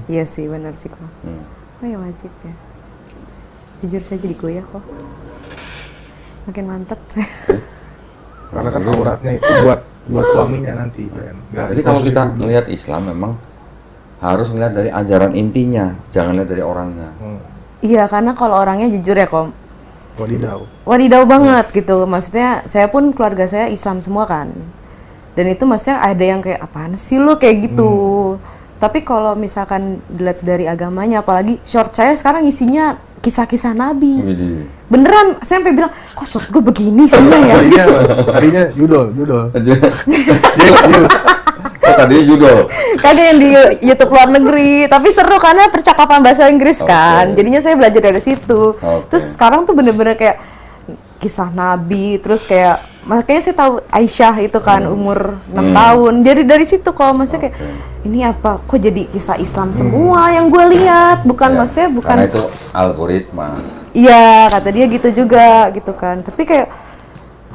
Iya sih, benar sih kok. Oh ya wajib ya. Jujur saya jadi goyah kok. Makin mantep saya. Karena kan auratnya itu buat suaminya nanti kan. Jadi kalau kita melihat Islam memang harus melihat dari ajaran intinya, jangan lihat dari orangnya. Iya, karena kalau orangnya jujur ya kok. Wadidaw Banget gitu. Maksudnya saya pun keluarga saya Islam semua kan. Dan itu maksudnya ada yang kayak apaan sih lu kayak gitu. Tapi kalau misalkan dilihat dari agamanya, apalagi short saya sekarang isinya kisah-kisah Nabi. Beneran, saya sampai bilang, kok short gue begini sih ya? Tadinya judul. Tadinya judul. Kagak yang di YouTube luar negeri, tapi seru karena percakapan bahasa Inggris kan. Jadinya saya belajar dari situ. Terus sekarang tuh bener-bener kayak kisah Nabi, terus kayak makanya saya tahu Aisyah itu kan umur 6 tahun. Jadi dari situ kalau maksudnya kayak ini apa kok jadi kisah Islam semua yang gue lihat, bukan maksudnya bukan karena itu algoritma. Iya, kata dia gitu juga gitu kan. Tapi kayak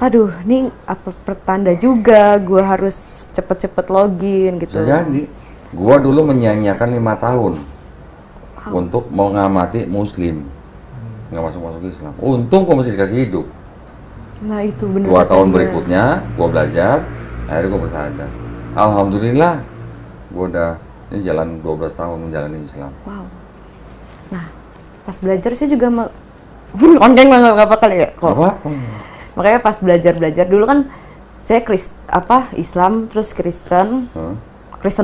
aduh, ini apa pertanda juga gue harus cepet-cepet login gitu. Jadi, gue dulu menyanyiakan 5 tahun untuk mengamati Muslim, nggak masuk Islam. Untung gue masih dikasih hidup. Nah itu benar. 2 tahun berikutnya, gue belajar, akhirnya gue bersadar. Alhamdulillah, gue udah ini jalan 12 tahun menjalani Islam. Wow. Nah, pas belajar saya juga oneng lah nggak apa kali ya kok. Makanya pas belajar dulu kan saya Islam terus Kristen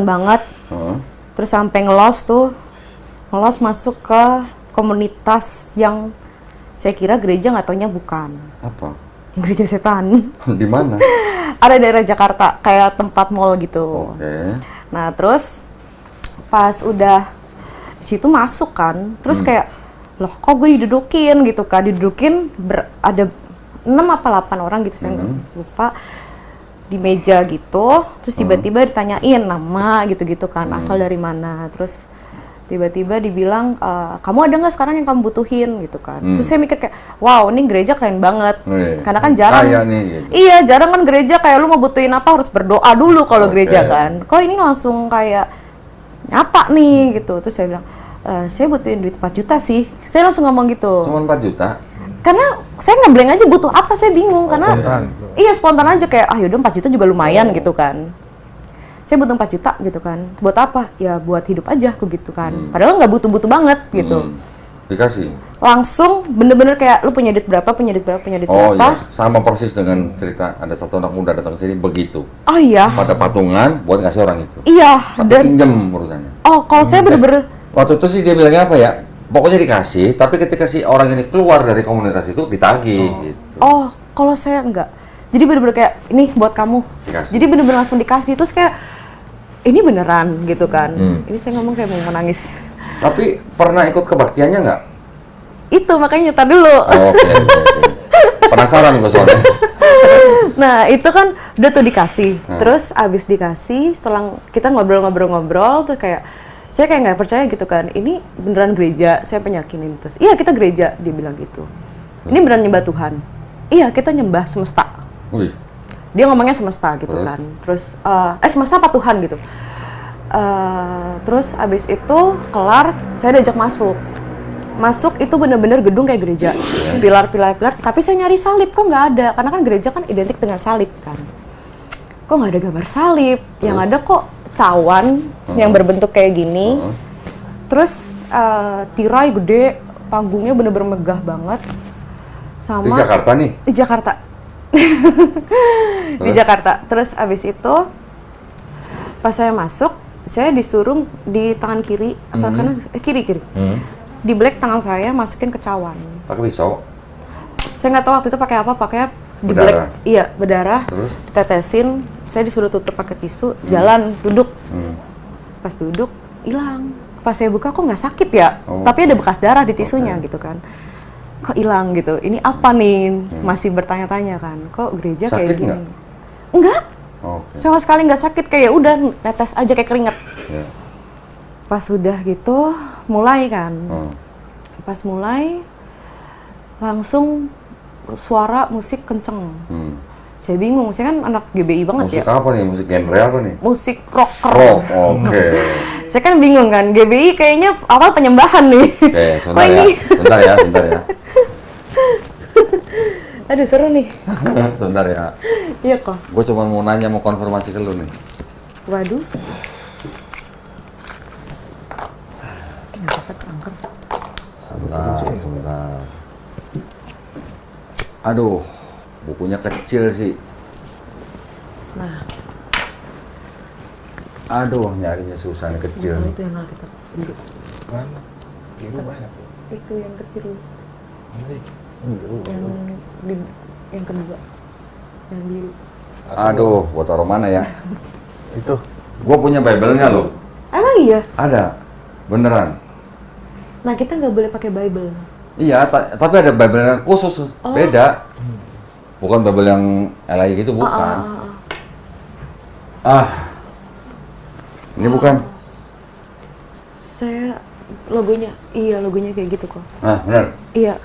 banget. Terus sampai ngelos masuk ke komunitas yang saya kira gereja, nggak taunya bukan. Apa? Gereja setan. Di mana? Ada daerah Jakarta, kayak tempat mall gitu. Nah terus pas udah situ masuk kan, terus kayak loh kok gue didudukin gitu kan, ada 6 apa 8 orang gitu, saya nggak lupa, di meja gitu, terus tiba-tiba ditanyain nama gitu-gitu kan, asal dari mana, terus tiba-tiba dibilang kamu ada nggak sekarang yang kamu butuhin gitu kan. Terus saya mikir kayak wow, ini gereja keren banget, karena kan jarang gitu. Iya, jarang kan gereja kayak lu mau butuhin apa harus berdoa dulu kalau gereja kan. Kok ini langsung kayak nyata nih gitu. Terus saya bilang saya butuhin duit 4 juta sih. Saya langsung ngomong gitu. Cuma 4 juta? Karena saya ngeblank aja butuh apa, saya bingung karena iya spontan aja kayak yaudah 4 juta juga lumayan gitu kan. Saya butuh 4 juta gitu kan. Buat apa? Ya buat hidup aja aku gitu kan. Padahal nggak butuh-butuh banget gitu. Dikasih? Langsung bener-bener kayak lu punya duit berapa. Iya, sama persis dengan cerita ada satu anak muda datang ke sini begitu. Oh iya. Pada patungan buat ngasih orang itu. Iya. Tapi pinjem urusannya. Oh, kalau saya bener-bener waktu itu sih dia bilangnya apa ya? Pokoknya dikasih, tapi ketika si orang ini keluar dari komunitas itu ditagih gitu. Oh, kalau saya enggak. Jadi bener-bener kayak ini buat kamu. Dikasih. Jadi bener-bener langsung dikasih, terus kayak ini beneran gitu kan. Ini saya ngomong kayak mau menangis. Tapi pernah ikut kebaktiannya nggak? Itu makanya nyetar dulu. Oke. Penasaran gue soalnya. Nah itu kan udah tuh dikasih. Terus abis dikasih, selang kita ngobrol-ngobrol tuh kayak saya kayak nggak percaya gitu kan, ini beneran gereja, saya penyakinin terus. Iya kita gereja, dia bilang gitu. Ini beneran nyembah Tuhan. Iya kita nyembah semesta. Dia ngomongnya semesta gitu kan. Terus semesta apa Tuhan gitu. Terus abis itu kelar, saya diajak masuk itu bener-bener gedung kayak gereja, pilar, tapi saya nyari salib kok nggak ada, karena kan gereja kan identik dengan salib kan. Kok nggak ada gambar salib, yang ada kok cawan yang berbentuk kayak gini. Terus tirai gede, panggungnya bener-bener megah banget. Sama di Jakarta nih? Di Jakarta. Di Jakarta. Terus abis itu pas saya masuk, saya disuruh di tangan kiri atau kanan, kiri. Di black tangan saya masukin ke cawan. Pakai pisau? Saya nggak tahu waktu itu pakai apa, pakai di berdarah. Black. Iya, berdarah. Terus? Ditetesin, saya disuruh tutup pakai tisu, jalan, duduk. Pas duduk, hilang. Pas saya buka kok nggak sakit ya? Tapi ada bekas darah di tisunya gitu kan. Kok hilang gitu? Ini apa nih? Masih bertanya-tanya kan. Kok gereja sakit kayak gini? Nggak? Enggak. Sama sekali nggak sakit, kayak udah netes aja kayak keringet. Pas udah gitu, mulai kan. Pas mulai, langsung suara musik kenceng. Saya bingung, saya kan anak GBI banget Musik ya. apa nih? Musik genre apa nih? Musik rocker. Rock, oke. Saya kan bingung kan, GBI kayaknya awal penyembahan nih. Oke, sebentar Kok ya, ini? sebentar ya, sebentar ya. Aduh seru nih. Sebentar ya. Iya kok. Gue cuma mau nanya, mau konfirmasi ke lu nih. Waduh. Kenapa angker? Sebentar. Aduh, bukunya kecil sih. Nah, Aduh, nyarinya susah nih kecil. itu yang kita biru. Mana? Biru banyak. Itu yang kecil, Ini biru. yang kedua, yang biru. Aduh, gua taruh mana ya? Itu. Gua punya Bible-nya loh. Emang iya? Ada, beneran. Nah kita nggak boleh pakai Bible. Iya, tapi ada Bible yang khusus, Oh. beda. Bukan Bible yang LAI gitu, bukan. Ini bukan. Saya logonya, iya logonya kayak gitu kok. Ah, benar. Iya.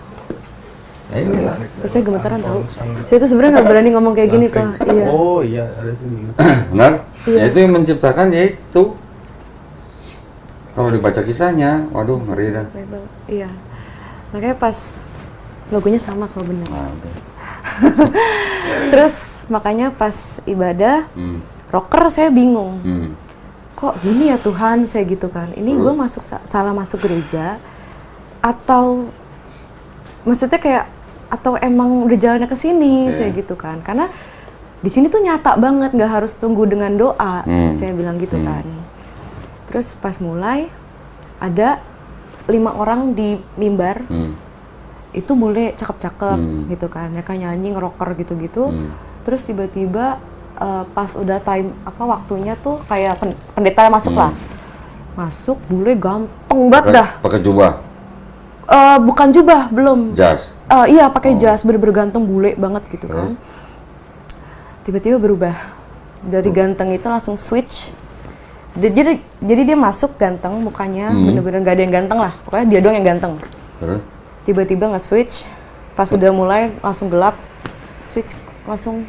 Ini lah. Terus saya gemeteran tahu. Saya tuh sebenarnya nggak berani ngomong kayak gini kok. Iya. Oh iya, ada itu. Benar? Iya. Ya itu yang menciptakan, ya itu. Kalau dibaca kisahnya, waduh, ngeri dah. Bible. Iya. Makanya pas logonya sama kalau bener. Nah, udah. Terus makanya pas ibadah rocker saya bingung. Kok gini ya Tuhan, saya gitu kan. Ini gue masuk salah masuk gereja atau maksudnya kayak atau emang udah jalannya ke sini, saya gitu kan. Karena di sini tuh nyata banget, nggak harus tunggu dengan doa. Saya bilang gitu kan. Terus pas mulai ada 5 orang di mimbar. Itu boleh cakep-cakep gitu kan. Mereka nyanyi ngerocker gitu-gitu. Terus tiba-tiba pas udah time waktunya tuh kayak pendeta masuk lah. Masuk bule ganteng banget dah. Pakai jubah, Bukan jubah, belum. jas. Iya pakai jas, bener-bener ganteng bule banget gitu kan. Tiba-tiba berubah dari ganteng itu langsung switch. Jadi dia masuk ganteng mukanya, bener-bener gak ada yang ganteng lah. Pokoknya dia doang yang ganteng. Terus? Tiba-tiba nge-switch, pas udah mulai langsung gelap, switch langsung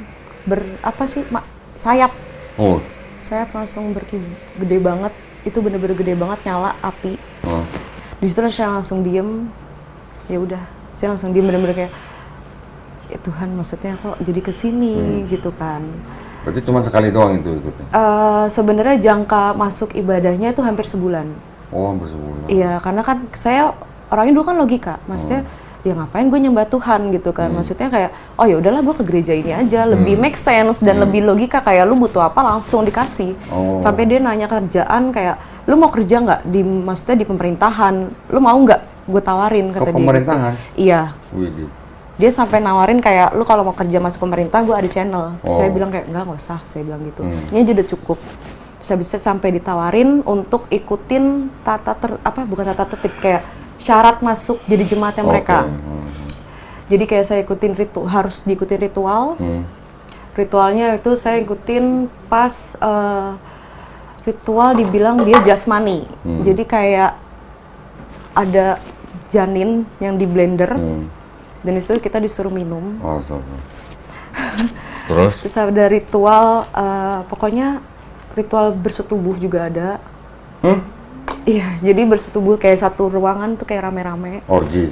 sayap. Oh. Sayap langsung gede banget, itu bener-bener gede banget, nyala api. Di situ saya langsung diem, ya udah, saya langsung diem bener-bener kayak, ya Tuhan maksudnya kok jadi kesini gitu kan. Berarti cuma sekali doang itu ikutnya? Sebenarnya jangka masuk ibadahnya itu hampir sebulan. Oh, hampir sebulan. Iya, karena kan saya orangnya dulu kan logika, maksudnya ya ngapain gue nyembah Tuhan gitu kan. Maksudnya kayak, oh ya udahlah gue ke gereja ini aja, lebih make sense dan lebih logika, kayak lu butuh apa langsung dikasih. Sampai dia nanya kerjaan kayak, lu mau kerja nggak maksudnya di pemerintahan, lu mau nggak gue tawarin, kata dia. Pemerintahan? Gitu. Iya. Widih. Dia sampai nawarin kayak, lu kalau mau kerja masuk pemerintah gue ada channel. Saya bilang kayak, nggak usah, saya bilang gitu. Ini aja udah cukup. Saya bisa sampai ditawarin untuk ikutin bukan tata tertib, kayak syarat masuk jadi jemaatnya mereka. Jadi kayak saya ikutin harus diikutin ritual. Ritualnya itu saya ikutin pas ritual dibilang dia jasmani. Jadi kayak ada janin yang di blender. Dan itu kita disuruh minum. Terus? Terus ada ritual, pokoknya ritual bersetubuh juga ada. Iya, jadi bersetubuh kayak satu ruangan tuh kayak rame-rame. Orgi?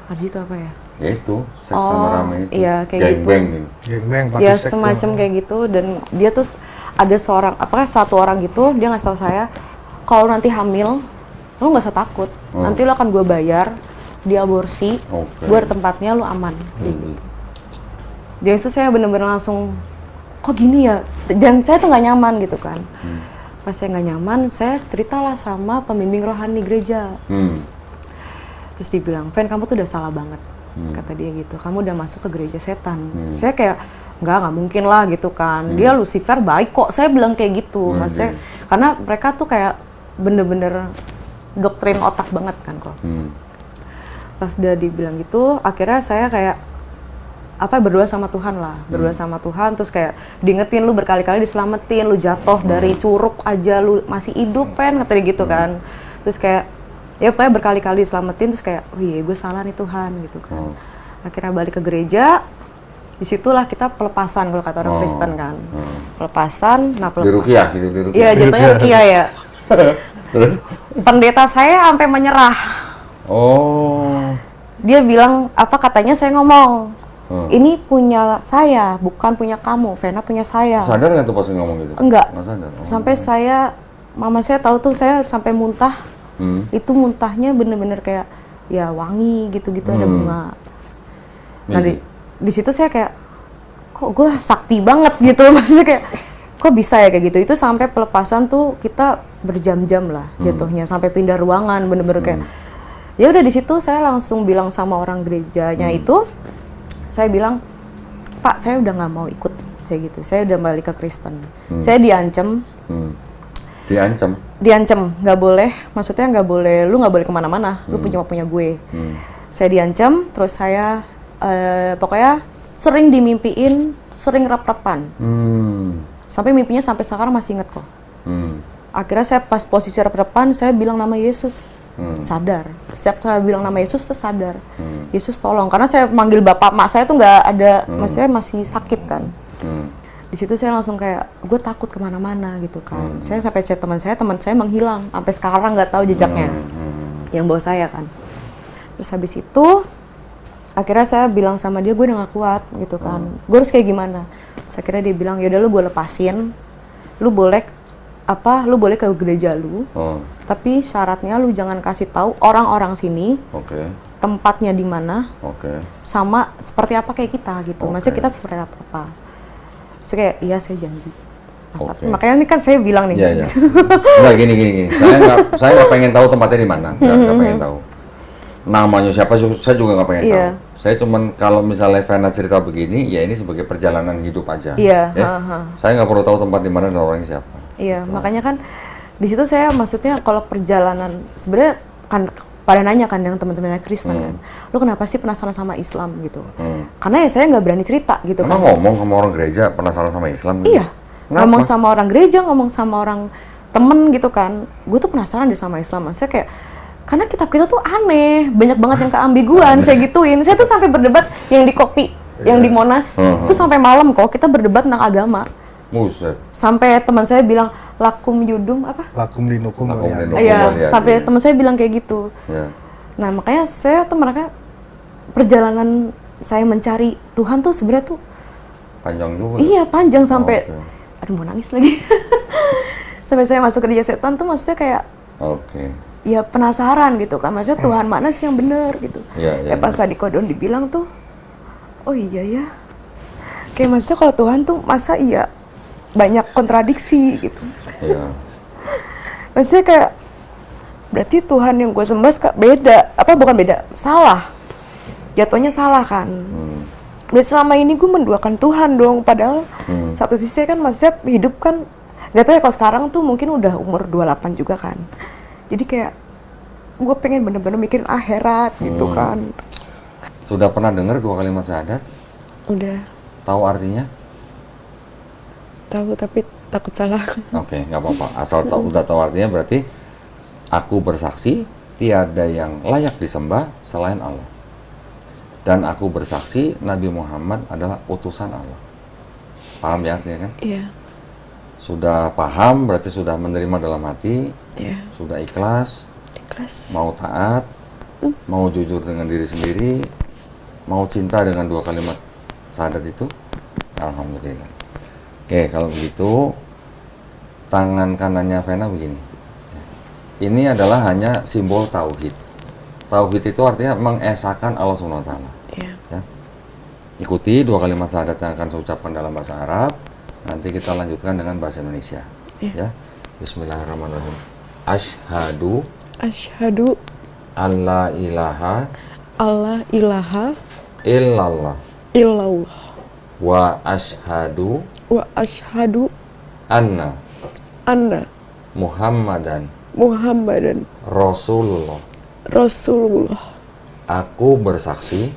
Orgi itu apa ya? Ya itu, seks sama rame itu. Iya, kayak gitu. Gangbang gitu. Gangbang, Ya semacam kayak gitu, dan dia tuh ada satu orang gitu, dia ngasih tahu saya, kalau nanti hamil, lu nggak usah takut, nanti lu akan gue bayar, diaborsi, gue ada tempatnya, lu aman. Gitu. Jadi itu saya bener-bener langsung, kok gini ya? Dan saya tuh nggak nyaman gitu kan. Pas saya nggak nyaman, saya ceritalah sama pembimbing rohani gereja. Terus dia bilang, Fen, kamu tuh udah salah banget, kata dia gitu. Kamu udah masuk ke gereja setan. Saya kayak, nggak mungkin lah gitu kan. Dia Lucifer baik kok, saya bilang kayak gitu. Maksudnya, karena mereka tuh kayak bener-bener doktrin otak banget kan kok. Pas udah dibilang gitu, akhirnya saya kayak berdoa sama Tuhan lah, berdoa sama Tuhan, terus kayak diingetin, lu berkali-kali diselamatin, lu jatuh dari curug aja, lu masih hidup, Pen, kata dia gitu kan. Terus kayak, ya pokoknya berkali-kali diselamatin, terus kayak, oh iya gue salah nih Tuhan, gitu kan. Akhirnya balik ke gereja, disitulah kita pelepasan kalau kata orang Kristen kan. Pelepasan, nah Di ruqyah gitu, di ruqyah. Iya, jatuhnya ruqyah ya. Terus? Pendeta saya sampai menyerah. Oh. Dia bilang, apa katanya saya ngomong, ini punya saya, bukan punya kamu, Vena punya saya. Sadar nggak tuh pas ngomong gitu? Enggak. Nggak sadar. Oh. Sampai mama saya tahu tuh saya sampai muntah. Itu muntahnya bener-bener kayak ya wangi gitu-gitu, ada bunga. Nah di situ saya kayak kok gue sakti banget gitu, maksudnya kayak kok bisa ya kayak gitu. Itu sampai pelepasan tuh kita berjam-jam lah jatuhnya, sampai pindah ruangan bener-bener kayak ya udah. Di situ saya langsung bilang sama orang gerejanya itu, saya bilang, Pak saya udah nggak mau ikut, saya gitu, saya udah balik ke Kristen. Saya diancam. Diancam, nggak boleh, maksudnya nggak boleh, lu nggak boleh kemana-mana, lu punya gue. Saya diancam, terus saya pokoknya sering dimimpiin, sering rap-rapan. Sampai mimpinya sampai sekarang masih inget kok. Akhirnya saya pas posisi rap-rapan, saya bilang nama Yesus, sadar. Setiap saya bilang nama Yesus, tuh sadar. Yesus tolong, karena saya manggil bapak, mak saya tuh nggak ada, maksudnya masih sakit kan. Di situ saya langsung kayak, gue takut kemana-mana gitu kan. Saya sampai chat teman saya menghilang, sampai sekarang nggak tahu jejaknya yang bawa saya kan. Terus habis itu, akhirnya saya bilang sama dia, gue udah gak kuat gitu kan. Gue harus kayak gimana? Terus akhirnya dia bilang, yaudah lu gue lepasin, lu boleh ke gereja lu, tapi syaratnya lu jangan kasih tahu orang-orang sini tempatnya di mana, sama seperti apa kayak kita gitu. Maksudnya kita seperti apa? Terus kayak, iya saya janji. Nah, tapi makanya ini kan saya bilang nih. Iya. Enggak, gini. Saya nggak pengen tahu tempatnya di mana. Nggak pengen tahu. Namanya siapa, saya juga nggak pengen tahu. Saya cuman kalau misalnya Vena cerita begini, ya ini sebagai perjalanan hidup aja. Iya. Ya? Saya nggak perlu tahu tempat di mana dan orangnya siapa. Iya, makanya kan di situ saya maksudnya kalau perjalanan sebenarnya kan pada nanya kan yang teman-temannya Kristen kan, lu kenapa sih penasaran sama Islam gitu? Karena ya saya nggak berani cerita gitu. Emang ngomong sama orang gereja penasaran sama Islam? Gitu? Iya, ngomong sama orang gereja, ngomong sama orang temen gitu kan. Gue tuh penasaran deh sama Islam, maksudnya kayak karena kitab kita tuh aneh, banyak banget yang keambiguan, saya gituin. Saya tuh sampai berdebat yang di Kopi, yang di Monas, itu sampai malam kok kita berdebat tentang agama. Buset. Sampai teman saya bilang lakum yudum apa? Lakum linukum. Iya, sampai teman saya bilang kayak gitu. Nah makanya saya tuh mereka perjalanan saya mencari Tuhan tuh sebenarnya tuh panjang juga. Iya panjang sampai, aduh mau nangis lagi. Sampai saya masuk ke gereja setan tuh maksudnya kayak. Ya penasaran gitu kan, maksudnya Tuhan mana sih yang bener gitu. Pas tadi Kodon dibilang tuh, oh iya ya, kayak maksudnya kalau Tuhan tuh masa iya banyak kontradiksi gitu. Maksudnya kayak berarti Tuhan yang gue sembah beda, bukan beda, salah, jatuhnya salah kan. Berarti selama ini gue menduakan Tuhan dong, padahal satu sisi kan maksudnya hidup kan, gak tau ya kalau sekarang tuh mungkin udah umur 28 juga kan. Jadi kayak gue pengen bener-bener mikirin akhirat gitu kan. Sudah pernah dengar 2 kalimat syahadat? Udah. Tahu artinya? Tahu tapi takut salah. Nggak apa-apa. Asal udah tahu artinya berarti aku bersaksi tiada yang layak disembah selain Allah. Dan aku bersaksi Nabi Muhammad adalah utusan Allah. Paham ya artinya kan? Iya. Sudah paham berarti sudah menerima dalam hati. Sudah ikhlas, mau taat, mau jujur dengan diri sendiri, mau cinta dengan 2 kalimat syahadat itu, alhamdulillah. Oke, kalau begitu tangan kanannya Vena begini. Ini adalah hanya simbol tauhid. Tauhid itu artinya mengesahkan Allah SWT. Ya. Ikuti 2 kalimat syahadat yang akan saya ucapkan dalam bahasa Arab. Nanti kita lanjutkan dengan bahasa Indonesia. Ya. Bismillahirrahmanirrahim. Asyhadu alla ilaha illallah wa asyhadu anna Muhammadan Rasulullah. Aku bersaksi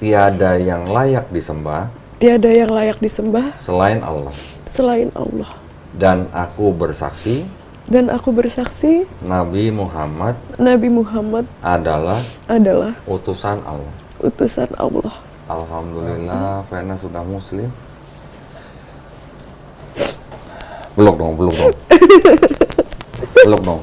tiada yang layak disembah selain Allah. Dan aku bersaksi Nabi Muhammad adalah utusan Allah. Alhamdulillah, Vena sudah muslim. Peluk dong. Peluk dong.